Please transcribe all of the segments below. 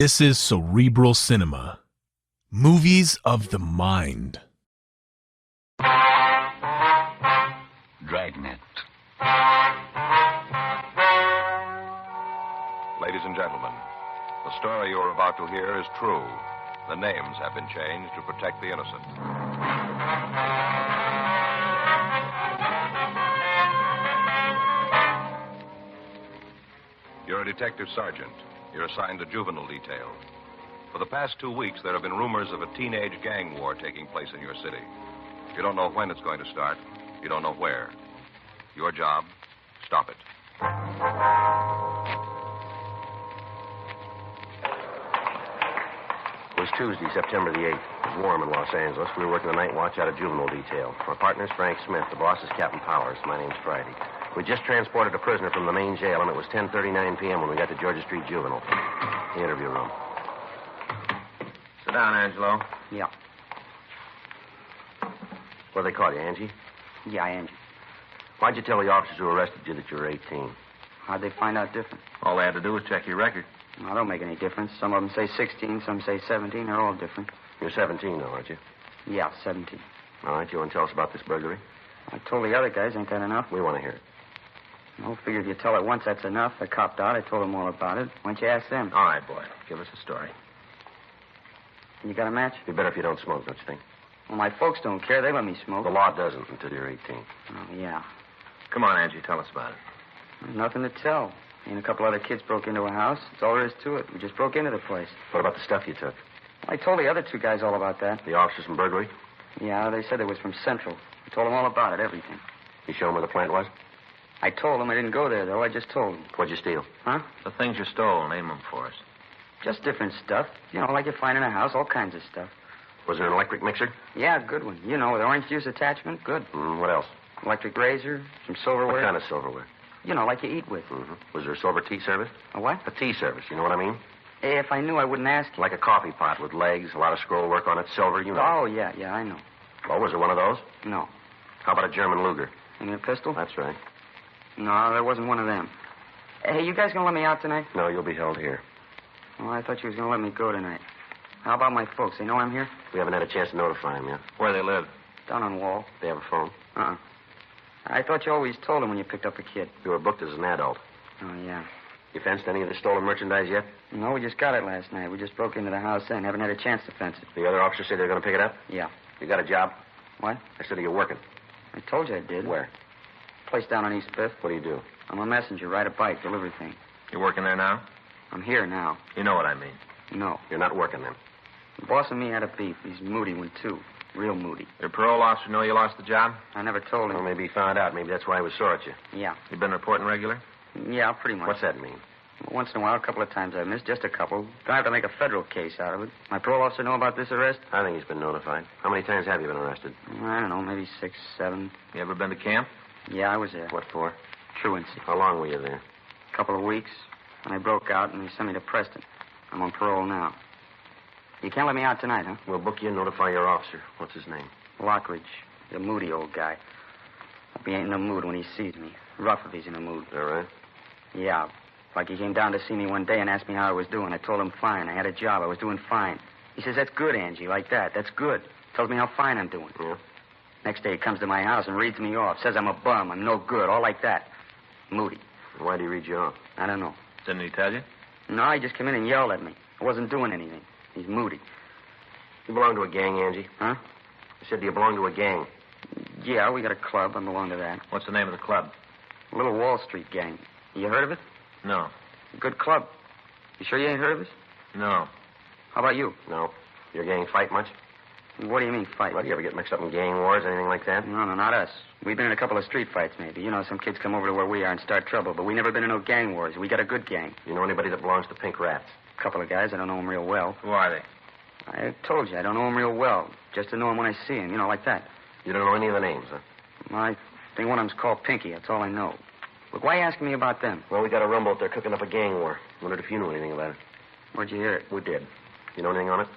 This is Cerebral Cinema. Movies of the mind. Dragnet. Ladies and gentlemen, the story you are about to hear is true. The names have been changed to protect the innocent. You're a detective sergeant. You're assigned to juvenile detail. For the past 2 weeks, there have been rumors of a teenage gang war taking place in your city. You don't know when it's going to start. You don't know where. Your job, stop it. It was Tuesday, September the 8th. It was warm in Los Angeles. We were working the night watch out of juvenile detail. My partner's Frank Smith. The boss is Captain Powers. My name's Friday. We just transported a prisoner from the main jail, and it was 10:39 p.m. when we got to Georgia Street Juvenile, the interview room. Sit down, Angelo. Yeah. What do they call you, Angie? Yeah, Angie. Why'd you tell the officers who arrested you that you were 18? How'd they find out different? All they had to do was check your record. Well, don't make any difference. Some of them say 16, some say 17. They're all different. You're 17 now, aren't you? Yeah, 17. All right, you want to tell us about this burglary? I told the other guys, ain't that enough? We want to hear it. Well, figure if you tell it once, that's enough. They copped out. I told them all about it. Why don't you ask them? All right, boy. Give us a story. You got a match? It'd be better if you don't smoke, don't you think? Well, my folks don't care. They let me smoke. The law doesn't until you're 18. Oh, yeah. Come on, Angie. Tell us about it. There's nothing to tell. Me and a couple other kids broke into a house. That's all there is to it. We just broke into the place. What about the stuff you took? I told the other two guys all about that. The officers from burglary? Yeah, they said it was from Central. I told them all about it, everything. You show them where the plant was? I told them I didn't go there, though. I just told them. What'd you steal? Huh? The things you stole, name them for us. Just different stuff. You know, like you find in a house, all kinds of stuff. Was there an electric mixer? Yeah, good one. You know, with orange juice attachment, good. What else? Electric razor, some silverware. What kind of silverware? You know, like you eat with. Was there a silver tea service? A what? A tea service, you know what I mean? If I knew, I wouldn't ask you. Like a coffee pot with legs, a lot of scroll work on it, silver, you know. Oh, yeah, I know. Oh, was there one of those? No. How about a German Luger? Any a pistol? That's right. No, there wasn't one of them. Hey, you guys gonna let me out tonight? No, you'll be held here. Oh, I thought you was gonna let me go tonight. How about my folks? They know I'm here? We haven't had a chance to notify them yet. Where they live? Down on Wall. They have a phone. Uh-uh. I thought you always told them when you picked up a kid. You were booked as an adult. Oh, yeah. You fenced any of the stolen merchandise yet? No, we just got it last night. We just broke into the house then. Haven't had a chance to fence it. The other officers say they're going to pick it up? Yeah. You got a job? What? I said, are you working? I told you I did. Where? Place down on East Fifth. What do you do? I'm a messenger. Ride a bike. Deliver things. You working there now? I'm here now. You know what I mean. No. You're not working then. The boss and me had a beef. He's a moody one, too. Real moody. Your parole officer know you lost the job? I never told him. Well, maybe he found out. Maybe that's why he was sore at you. Yeah. You been reporting regular? Yeah, pretty much. What's that mean? Once in a while, a couple of times I missed. Just a couple. Don't have to make a federal case out of it. My parole officer know about this arrest? I think he's been notified. How many times have you been arrested? I don't know, maybe 6, 7. You ever been to camp? Yeah, I was there. What for? Truancy. How long were you there? A couple of weeks. And I broke out, and they sent me to Preston. I'm on parole now. You can't let me out tonight, huh? We'll book you and notify your officer. What's his name? Lockridge. The moody old guy. Hope he ain't in the mood when he sees me. Rough if he's in the mood. Is that right? Yeah. Like he came down to see me one day and asked me how I was doing. I told him fine. I had a job. I was doing fine. He says, that's good, Angie, like that. That's good. Tells me how fine I'm doing. Yeah? Next day he comes to my house and reads me off. Says I'm a bum. I'm no good. All like that. Moody. Why'd he read you off? I don't know. Didn't he tell you? No, he just came in and yelled at me. I wasn't doing anything. He's moody. You belong to a gang, Angie? Huh? I said, do you belong to a gang? Yeah, we got a club. I belong to that. What's the name of the club? Little Wall Street gang. You heard of it? No. Good club. You sure you ain't heard of it? No. How about you? No. Your gang fight much? What do you mean, fight? What, do you ever get mixed up in gang wars, anything like that? No, not us. We've been in a couple of street fights, maybe. You know, some kids come over to where we are and start trouble, but we never been in no gang wars. We got a good gang. You know anybody that belongs to Pink Rats? A couple of guys. I don't know them real well. Who are they? I told you, I don't know them real well. Just to know them when I see them, you know, like that. You don't know any of the names, huh? I think one of them's called Pinky. That's all I know. Look, why are you asking me about them? Well, we got a rumble out there cooking up a gang war. Wondered if you knew anything about it. Where'd you hear it? We did. You know anything on it?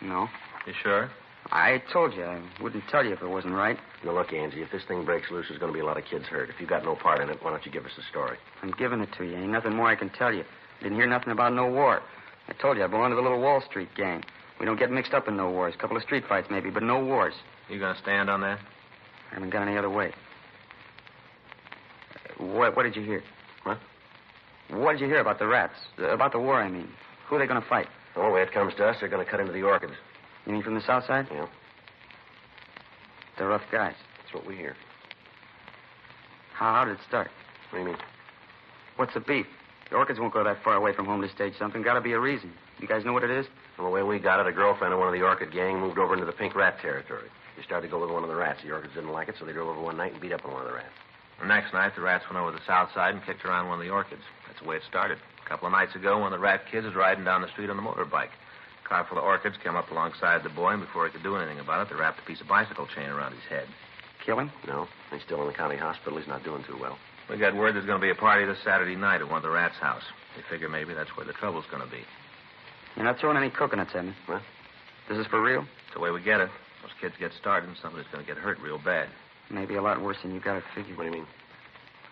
No. You sure? I told you, I wouldn't tell you if it wasn't right. Now, look, Angie, if this thing breaks loose, there's going to be a lot of kids hurt. If you got no part in it, why don't you give us the story? I'm giving it to you. Ain't nothing more I can tell you. Didn't hear nothing about no war. I told you I belong to the little Wall Street gang. We don't get mixed up in no wars. A couple of street fights, maybe, but no wars. You gonna stand on that? I haven't got any other way. What did you hear? What? What did you hear about the rats? About the war, I mean. Who are they going to fight? Well, the way it comes to us, they're going to cut into the Orchids. You mean from the south side? Yeah. They're rough guys. That's what we hear. How did it start? What do you mean? What's the beef? The Orchids won't go that far away from home to stage something. Got to be a reason. You guys know what it is? Well, the way we got it, a girlfriend of one of the Orchid gang moved over into the pink rat territory. She started to go with one of the rats. The Orchids didn't like it, so they drove over one night and beat up on one of the rats. The next night, the rats went over to the south side and kicked around one of the Orchids. That's the way it started. A couple of nights ago, one of the rat kids was riding down the street on the motorbike. A car full of Orchids came up alongside the boy, and before he could do anything about it, they wrapped a piece of bicycle chain around his head. Kill him? No, he's still in the county hospital. He's not doing too well. We got word there's going to be a party this Saturday night at one of the rats' house. They figure maybe that's where the trouble's going to be. You're not throwing any coconuts at me. What? This is for real? It's the way we get it. Those kids get started, and somebody's going to get hurt real bad. Maybe a lot worse than you got it figured. What do you mean?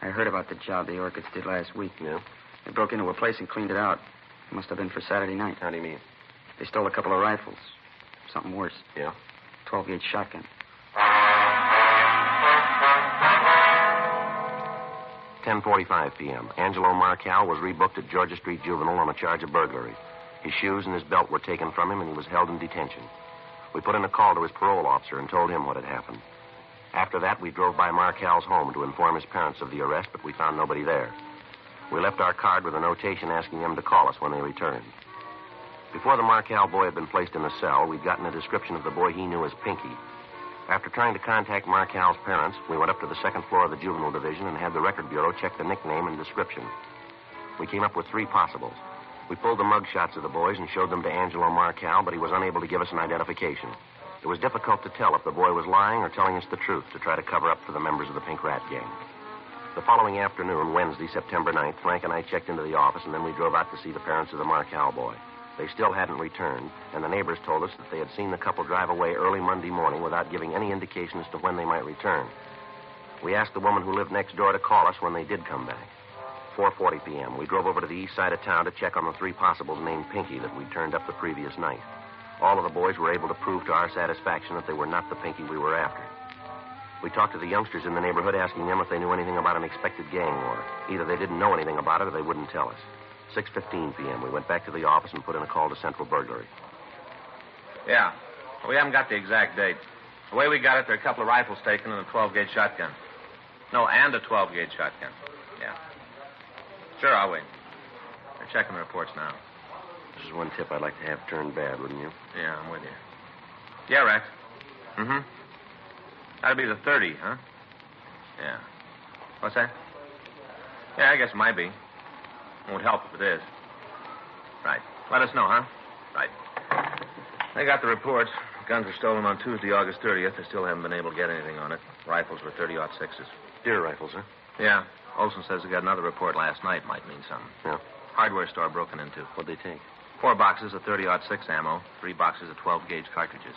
I heard about the job the Orchids did last week. Yeah? They broke into a place and cleaned it out. It must have been for Saturday night. How do you mean? They stole a couple of rifles. Something worse. Yeah? 12-gauge shotgun. 10:45 p.m. Angelo Marcal was rebooked at Georgia Street Juvenile on a charge of burglary. His shoes and his belt were taken from him, and he was held in detention. We put in a call to his parole officer and told him what had happened. After that, we drove by Marcal's home to inform his parents of the arrest, but we found nobody there. We left our card with a notation asking them to call us when they returned. Before the Marcal boy had been placed in the cell, we'd gotten a description of the boy he knew as Pinky. After trying to contact Marcal's parents, we went up to the second floor of the juvenile division and had the record bureau check the nickname and description. We came up with 3 possibles. We pulled the mug shots of the boys and showed them to Angelo Marcal, but he was unable to give us an identification. It was difficult to tell if the boy was lying or telling us the truth to try to cover up for the members of the Pink Rat Gang. The following afternoon, Wednesday, September 9th, Frank and I checked into the office, and then we drove out to see the parents of the Marcal boy. They still hadn't returned, and the neighbors told us that they had seen the couple drive away early Monday morning without giving any indication as to when they might return. We asked the woman who lived next door to call us when they did come back. 4:40 p.m., we drove over to the east side of town to check on the 3 possibles named Pinky that we'd turned up the previous night. All of the boys were able to prove to our satisfaction that they were not the Pinky we were after. We talked to the youngsters in the neighborhood, asking them if they knew anything about an expected gang war. Either they didn't know anything about it or they wouldn't tell us. 6:15 p.m., we went back to the office and put in a call to Central Burglary. Yeah. We haven't got the exact date. The way we got it, there are a couple of rifles taken and a 12-gauge shotgun. No, and a 12-gauge shotgun. Yeah. Sure, I'll wait. They're checking the reports now. This is one tip I'd like to have turned bad, wouldn't you? Yeah, I'm with you. Yeah, Rex. Mm-hmm. That'd be the 30, huh? Yeah. What's that? Yeah, I guess it might be. Won't help if it is. Right. Let us know, huh? Right. They got the reports. Guns were stolen on Tuesday, August 30th. They still haven't been able to get anything on it. Rifles were 30-06s. Deer rifles, huh? Yeah. Olson says they got another report last night. Might mean something. Yeah. Hardware store broken into. What'd they take? 4 boxes of 30-06 ammo, 3 boxes of 12-gauge cartridges.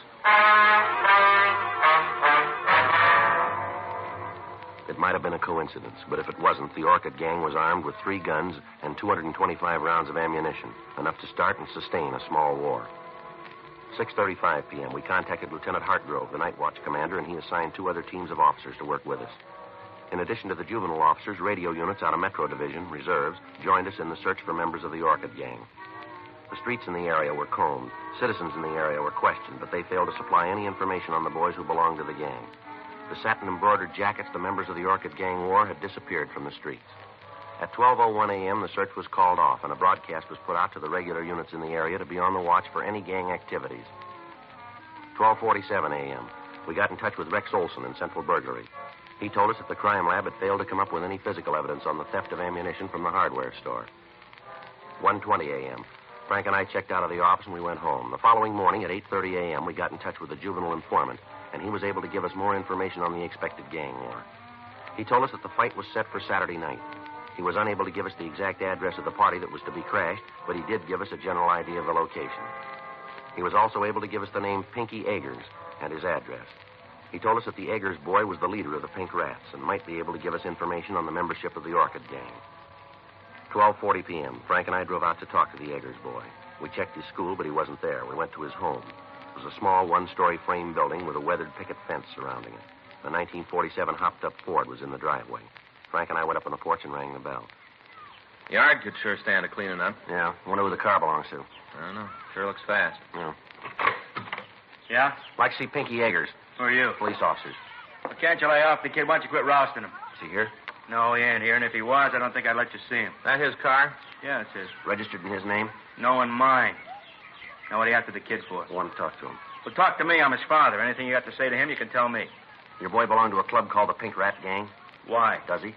It might have been a coincidence, but if it wasn't, the Orchid gang was armed with 3 guns and 225 rounds of ammunition, enough to start and sustain a small war. 6:35 p.m., we contacted Lieutenant Hartgrove, the night watch commander, and he assigned 2 other teams of officers to work with us. In addition to the juvenile officers, radio units out of Metro Division, reserves, joined us in the search for members of the Orchid gang. The streets in the area were combed. Citizens in the area were questioned, but they failed to supply any information on the boys who belonged to the gang. The satin-embroidered jackets the members of the Orchid gang wore had disappeared from the streets. At 12:01 a.m., the search was called off, and a broadcast was put out to the regular units in the area to be on the watch for any gang activities. 12:47 a.m., we got in touch with Rex Olson in Central Burglary. He told us that the crime lab had failed to come up with any physical evidence on the theft of ammunition from the hardware store. 1:20 a.m., Frank and I checked out of the office and we went home. The following morning at 8:30 a.m., we got in touch with the juvenile informant, and he was able to give us more information on the expected gang war. He told us that the fight was set for Saturday night. He was unable to give us the exact address of the party that was to be crashed, but he did give us a general idea of the location. He was also able to give us the name Pinky Eggers and his address. He told us that the Eggers boy was the leader of the Pink Rats and might be able to give us information on the membership of the Orchid gang. 12:40 p.m., Frank and I drove out to talk to the Eggers boy. We checked his school, but he wasn't there. We went to his home. It was a small one-story frame building with a weathered picket fence surrounding it. A 1947 hopped-up Ford was in the driveway. Frank and I went up on the porch and rang the bell. Yard could sure stand a cleaning up. Yeah, wonder who the car belongs to. I don't know. Sure looks fast. Yeah. Yeah? Like to see Pinky Eggers, Who are you? police officers. Well, can't you lay off the kid? Why don't you quit rousting him? Is he here? No, he ain't here, and if he was, I don't think I'd let you see him. That his car? Yeah, it's his. Registered in his name? No, in mine. Now, what do you after the kid for? I want to talk to him. Well, talk to me. I'm his father. Anything you got to say to him, you can tell me. Your boy belonged to a club called the Pink Rat Gang? Why? Does he?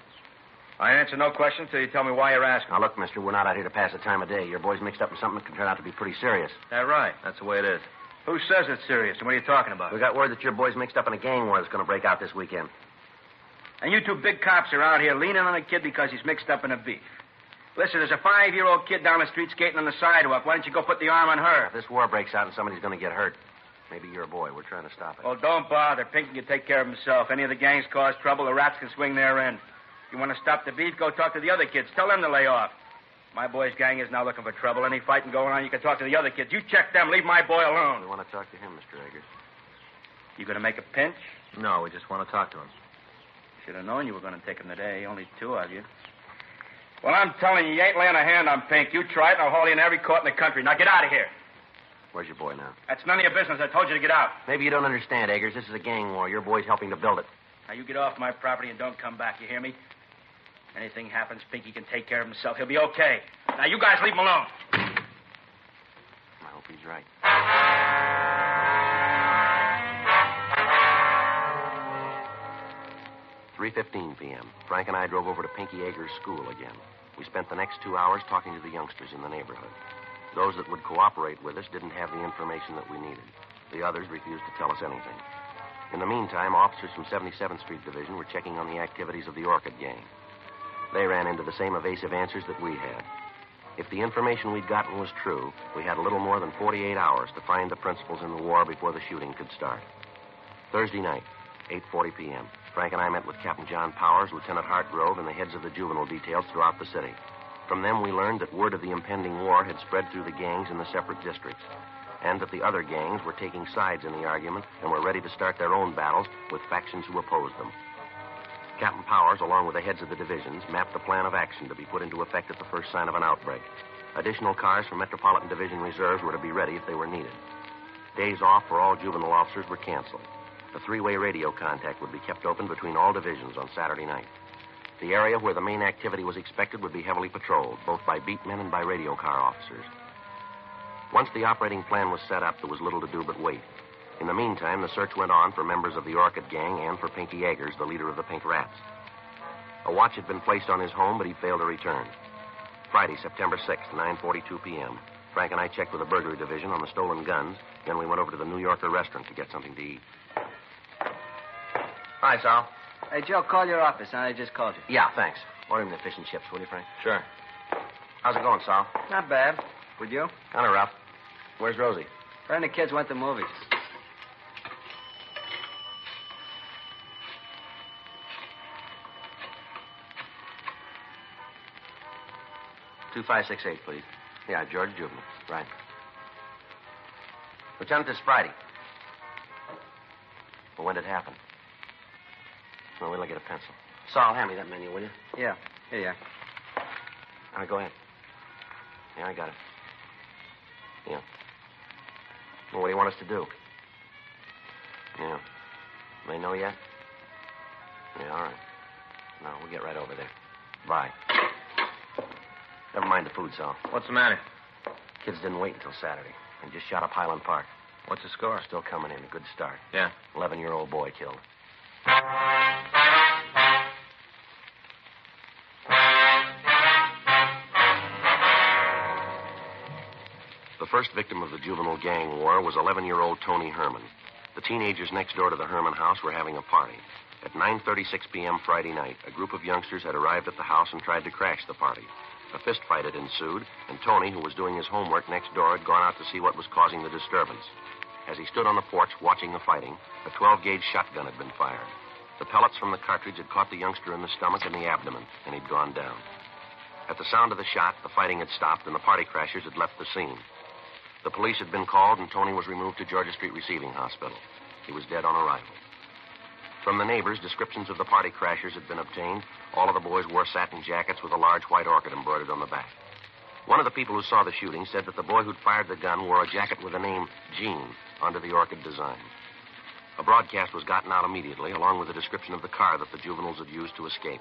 I answer no questions till you tell me why you're asking. Now, look, mister, we're not out here to pass the time of day. Your boy's mixed up in something that can turn out to be pretty serious. That right? That's the way it is. Who says it's serious, and what are you talking about? We got word that your boy's mixed up in a gang war that's going to break out this weekend. And you two big cops are out here leaning on a kid because he's mixed up in a beef. Listen, there's a 5-year-old kid down the street skating on the sidewalk. Why don't you go put the arm on her? If this war breaks out and somebody's going to get hurt, maybe your boy. We're trying to stop it. Oh, don't bother. Pinky can take care of himself. Any of the gangs cause trouble, the rats can swing their end. You want to stop the beef, go talk to the other kids. Tell them to lay off. My boy's gang is now looking for trouble. Any fighting going on, you can talk to the other kids. You check them. Leave my boy alone. We want to talk to him, Mr. Eggers. You going to make a pinch? No, we just want to talk to him. Should have known you were going to take him today. Only 2 of you. Well, I'm telling you, you ain't laying a hand on Pink. You try it, and I'll haul you in every court in the country. Now get out of here. Where's your boy now? That's none of your business. I told you to get out. Maybe you don't understand, Eggers. This is a gang war. Your boy's helping to build it. Now you get off my property and don't come back. You hear me? Anything happens, Pinky can take care of himself. He'll be okay. Now you guys leave him alone. I hope he's right. 3:15 p.m. Frank and I drove over to Pinky Eggers' school again. We spent the next 2 hours talking to the youngsters in the neighborhood. Those that would cooperate with us didn't have the information that we needed. The others refused to tell us anything. In the meantime, officers from 77th Street Division were checking on the activities of the Orchid gang. They ran into the same evasive answers that we had. If the information we'd gotten was true, we had a little more than 48 hours to find the principals in the war before the shooting could start. Thursday night, 8:40 p.m., Frank and I met with Captain John Powers, Lieutenant Hartgrove, and the heads of the juvenile details throughout the city. From them, we learned that word of the impending war had spread through the gangs in the separate districts, and that the other gangs were taking sides in the argument and were ready to start their own battles with factions who opposed them. Captain Powers, along with the heads of the divisions, mapped a plan of action to be put into effect at the first sign of an outbreak. Additional cars from Metropolitan Division reserves were to be ready if they were needed. Days off for all juvenile officers were canceled. A 3-way radio contact would be kept open between all divisions on Saturday night. The area where the main activity was expected would be heavily patrolled, both by beat men and by radio car officers. Once the operating plan was set up, there was little to do but wait. In the meantime, the search went on for members of the Orchid gang and for Pinky Eggers, the leader of the Pink Rats. A watch had been placed on his home, but he failed to return. Friday, September 6th, 9:42 p.m. Frank and I checked with the burglary division on the stolen guns. Then we went over to the New Yorker restaurant to get something to eat. Hi, Sal. Hey, Joe, call your office. I just called you. Yeah, thanks. Order him the fish and chips, will you, Frank? Sure. How's it going, Sal? Not bad. Would you? Kind of rough. Where's Rosie? Her and the kids went to movies. $2568, please. Yeah, George Juvenile. Right. Lieutenant, this Friday. Well, when did it happen? Well, wait till I get a pencil. Saul, hand me that menu, will you? Yeah. Here you are. All right, go ahead. Yeah, I got it. Yeah. Well, what do you want us to do? Yeah. They know yet? Yeah, all right. No, we'll get right over there. Bye. Never mind the food, Sal. What's the matter? Kids didn't wait until Saturday. They just shot up Highland Park. What's the score? Still coming in. A good start. Yeah. 11-year-old boy killed. The first victim of the juvenile gang war was 11-year-old Tony Herman. The teenagers next door to the Herman house were having a party. At 9:36 p.m. Friday night, a group of youngsters had arrived at the house and tried to crash the party. A fist fight had ensued, and Tony, who was doing his homework next door, had gone out to see what was causing the disturbance. As he stood on the porch watching the fighting, a 12-gauge shotgun had been fired. The pellets from the cartridge had caught the youngster in the stomach and the abdomen, and he'd gone down. At the sound of the shot, the fighting had stopped, and the party crashers had left the scene. The police had been called, and Tony was removed to Georgia Street Receiving Hospital. He was dead on arrival. From the neighbors, descriptions of the party crashers had been obtained. All of the boys wore satin jackets with a large white orchid embroidered on the back. One of the people who saw the shooting said that the boy who'd fired the gun wore a jacket with the name Gene under the orchid design. A broadcast was gotten out immediately, along with a description of the car that the juveniles had used to escape.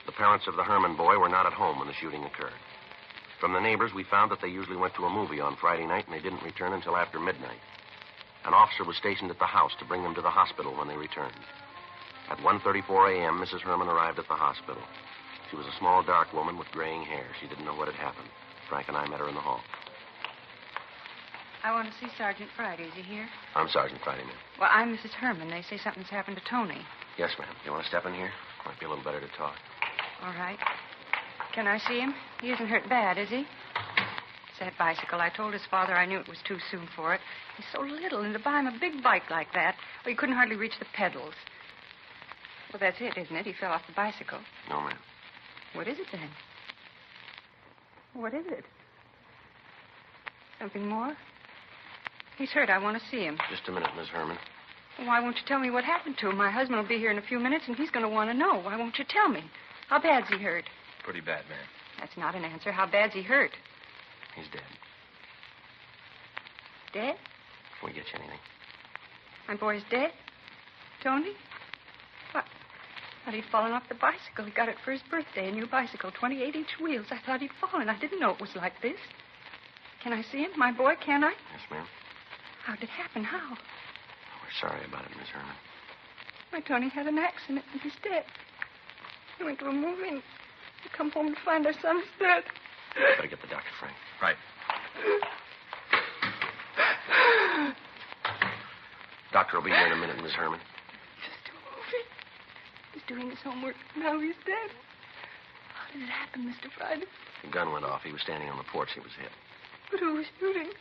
The parents of the Herman boy were not at home when the shooting occurred. From the neighbors, we found that they usually went to a movie on Friday night, and they didn't return until after midnight. An officer was stationed at the house to bring them to the hospital when they returned. At 1:34 a.m., Mrs. Herman arrived at the hospital. She was a small, dark woman with graying hair. She didn't know what had happened. Frank and I met her in the hall. I want to see Sergeant Friday. Is he here? I'm Sergeant Friday, ma'am. Well, I'm Mrs. Herman. They say something's happened to Tony. Yes, ma'am. You want to step in here? Might be a little better to talk. All right. Can I see him? He isn't hurt bad, is he? It's that bicycle. I told his father I knew it was too soon for it. He's so little, and to buy him a big bike like that, well, he couldn't hardly reach the pedals. Well, that's it, isn't it? He fell off the bicycle. No, ma'am. What is it, then? What is it? Something more? He's hurt. I want to see him. Just a minute, Miss Herman. Well, why won't you tell me what happened to him? My husband will be here in a few minutes, and he's going to want to know. Why won't you tell me? How bad's he hurt? Pretty bad, man. That's not an answer. How bad's he hurt? He's dead. Dead? Can we get you anything? My boy's dead? Tony? What? I thought he'd fallen off the bicycle. He got it for his birthday, a new bicycle, 28-inch wheels. I thought he'd fallen. I didn't know it was like this. Can I see him? My boy, can I? Yes, ma'am. How'd it happen? How? We're sorry about it, Miss Herman. My Tony had an accident, and he's dead. He went to a movie, and he come home to find our son's dead. Better get the doctor, Frank. Right. Doctor will be here in a minute, Miss Herman. Just a movie. He's doing his homework. Now he's dead. How did it happen, Mr. Friday? The gun went off. He was standing on the porch. He was hit. But who was shooting?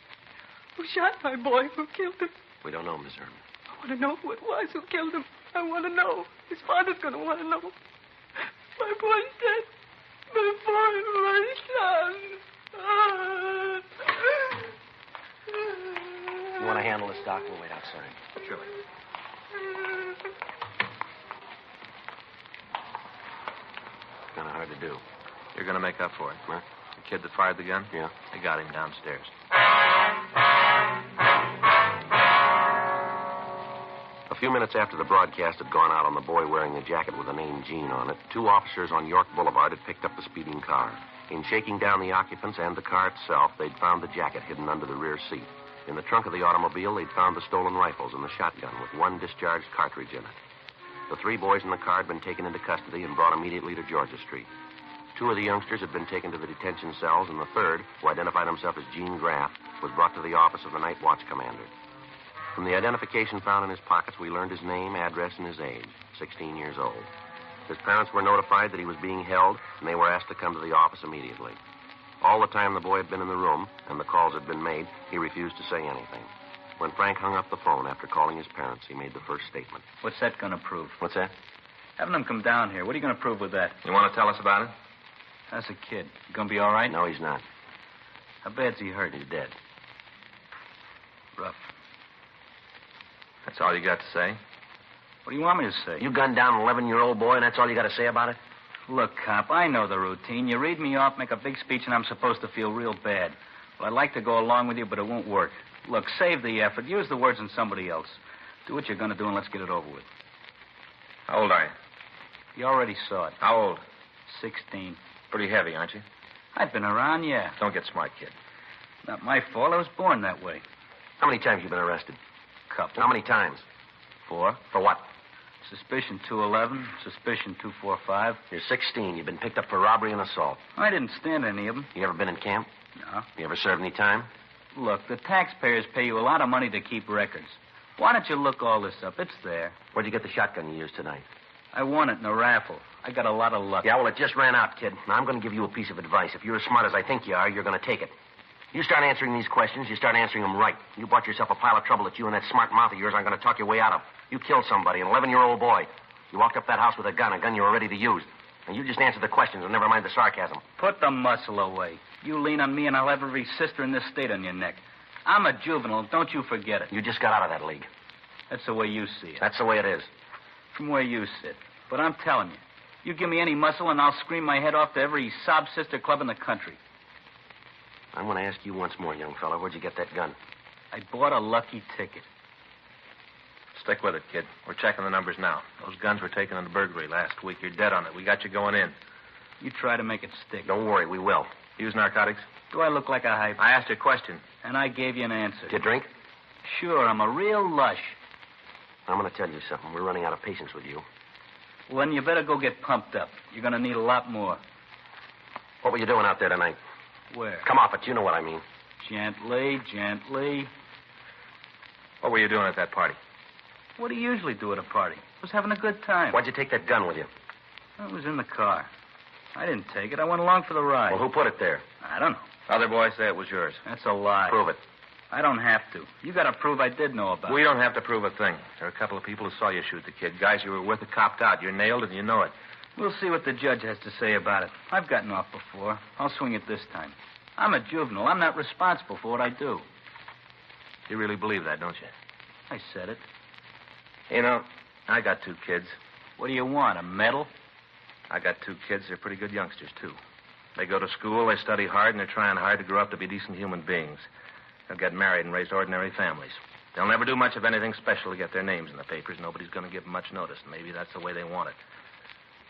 Who shot my boy? Who killed him? We don't know, Miss Herman. I want to know who it was who killed him. I want to know. His father's going to want to know. My boy's dead. My boy, my son. You want to handle this, Doc? We'll wait outside. Sure. Kind of hard to do. You're going to make up for it. Huh? The kid that fired the gun? Yeah. They got him downstairs. A few minutes after the broadcast had gone out on the boy wearing the jacket with the name Gene on it, two officers on York Boulevard had picked up the speeding car. In shaking down the occupants and the car itself, they'd found the jacket hidden under the rear seat. In the trunk of the automobile, they'd found the stolen rifles and the shotgun with one discharged cartridge in it. The three boys in the car had been taken into custody and brought immediately to Georgia Street. Two of the youngsters had been taken to the detention cells, and the third, who identified himself as Gene Graff, was brought to the office of the night watch commander. From the identification found in his pockets, we learned his name, address, and his age, 16 years old. His parents were notified that he was being held, and they were asked to come to the office immediately. All the time the boy had been in the room, and the calls had been made, he refused to say anything. When Frank hung up the phone after calling his parents, he made the first statement. What's that going to prove? What's that? Having them come down here. What are you going to prove with that? You want to tell us about it? That's a kid. You going to be all right? No, he's not. How bad's he hurt? He's dead. Rough. That's all you got to say? What do you want me to say? You gunned down an 11-year-old boy, and that's all you got to say about it? Look, cop, I know the routine. You read me off, make a big speech, and I'm supposed to feel real bad. Well, I'd like to go along with you, but it won't work. Look, save the effort. Use the words in somebody else. Do what you're going to do, and let's get it over with. How old are you? You already saw it. How old? 16. Pretty heavy, aren't you? I've been around, yeah. Don't get smart, kid. Not my fault. I was born that way. How many times you been arrested? Couple. How many times? 4. For what? Suspicion 211, suspicion 245. You're 16. You've been picked up for robbery and assault. I didn't stand any of them. You ever been in camp? No. You ever served any time? Look, the taxpayers pay you a lot of money to keep records. Why don't you look all this up? It's there. Where'd you get the shotgun you used tonight? I won it in a raffle. I got a lot of luck. Yeah, well, it just ran out, kid. Now, I'm going to give you a piece of advice. If you're as smart as I think you are, you're going to take it. You start answering these questions, you start answering them right. You bought yourself a pile of trouble that you and that smart mouth of yours aren't going to talk your way out of. You killed somebody, an 11-year-old boy. You walked up that house with a gun you were ready to use. And you just answer the questions and never mind the sarcasm. Put the muscle away. You lean on me and I'll have every sister in this state on your neck. I'm a juvenile. Don't you forget it. You just got out of that league. That's the way you see it. That's the way it is. From where you sit. But I'm telling you, you give me any muscle and I'll scream my head off to every sob sister club in the country. I'm going to ask you once more, young fella. Where'd you get that gun? I bought a lucky ticket. Stick with it, kid. We're checking the numbers now. Those guns were taken in the burglary last week. You're dead on it. We got you going in. You try to make it stick. Don't worry, we will. Use narcotics? Do I look like a hype? I asked you a question. And I gave you an answer. You drink? Sure, I'm a real lush. I'm going to tell you something. We're running out of patience with you. Well, then you better go get pumped up. You're going to need a lot more. What were you doing out there tonight? Where? Come off it. You know what I mean. Gently, gently. What were you doing at that party? What do you usually do at a party? I was having a good time. Why'd you take that gun with you? I was in the car. I didn't take it. I went along for the ride. Well, who put it there? I don't know. Other boys say it was yours. That's a lie. Prove it. I don't have to. You got to prove I did know about it. We don't have to prove a thing. There are a couple of people who saw you shoot the kid. Guys you were with who copped out. You're nailed and you know it. We'll see what the judge has to say about it. I've gotten off before. I'll swing it this time. I'm a juvenile. I'm not responsible for what I do. You really believe that, don't you? I said it. You know, I got 2 kids. What do you want, a medal? I got 2 kids. They're pretty good youngsters, too. They go to school, they study hard, and they're trying hard to grow up to be decent human beings. They'll get married and raise ordinary families. They'll never do much of anything special to get their names in the papers. Nobody's going to give them much notice, and maybe that's the way they want it.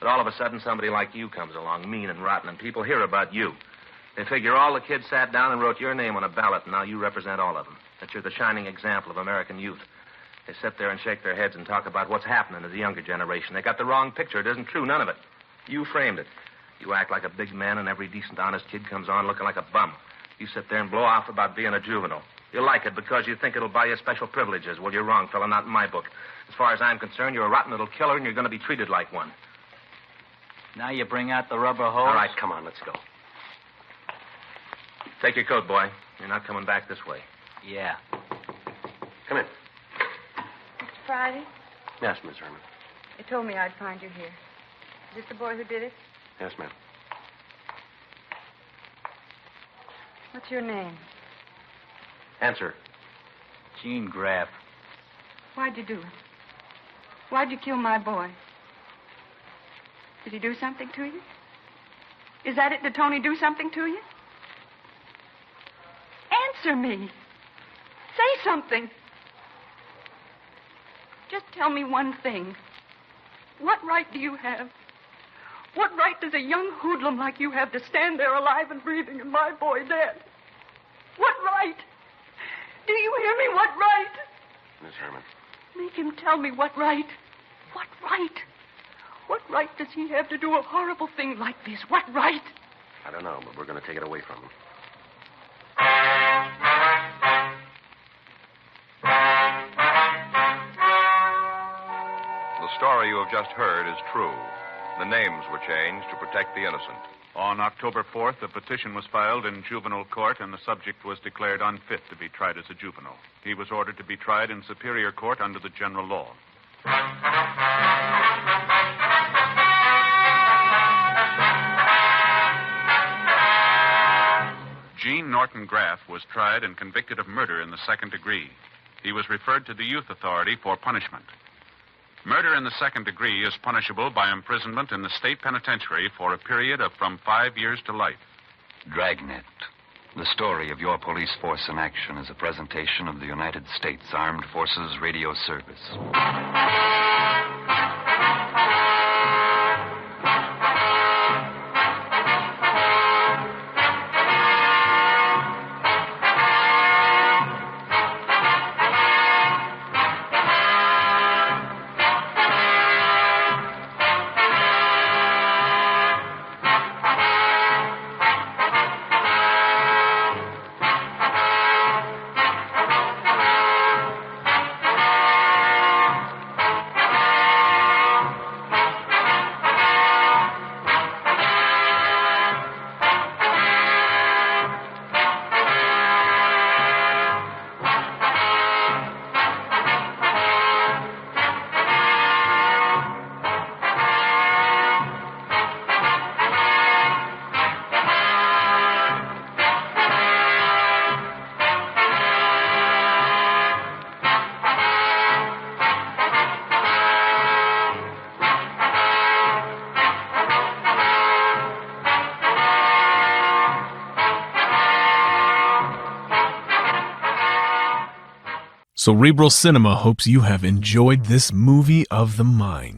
But all of a sudden, somebody like you comes along, mean and rotten, and people hear about you. They figure all the kids sat down and wrote your name on a ballot, and now you represent all of them. That you're the shining example of American youth. They sit there and shake their heads and talk about what's happening to the younger generation. They got the wrong picture. It isn't true, none of it. You framed it. You act like a big man, and every decent, honest kid comes on looking like a bum. You sit there and blow off about being a juvenile. You like it because you think it'll buy you special privileges. Well, you're wrong, fella, not in my book. As far as I'm concerned, you're a rotten little killer, and you're going to be treated like one. Now you bring out the rubber hose? All right, come on, let's go. Take your coat, boy. You're not coming back this way. Yeah. Come in. Mr. Friday, Yes, Miss Herman. you told me I'd find you here. Is this the boy who did it? Yes, ma'am. What's your name? Answer. Gene Graff. Why'd you do it? Why'd you kill my boy? Did he do something to you? Is that it? Did Tony do something to you? Answer me. Say something. Just tell me one thing. What right do you have? What right does a young hoodlum like you have to stand there alive and breathing and my boy dead? What right? Do you hear me? What right? Miss Herman. Make him tell me what right. What right? What right does he have to do a horrible thing like this? What right? I don't know, but we're going to take it away from him. The story you have just heard is true. The names were changed to protect the innocent. On October 4th, a petition was filed in juvenile court, and the subject was declared unfit to be tried as a juvenile. He was ordered to be tried in superior court under the general law. Gene Norton Graff was tried and convicted of murder in the second degree. He was referred to the Youth Authority for punishment. Murder in the second degree is punishable by imprisonment in the state penitentiary for a period of from 5 years to life. Dragnet, the story of your police force in action, is a presentation of the United States Armed Forces Radio Service. Cerebral Cinema hopes you have enjoyed this movie of the mind.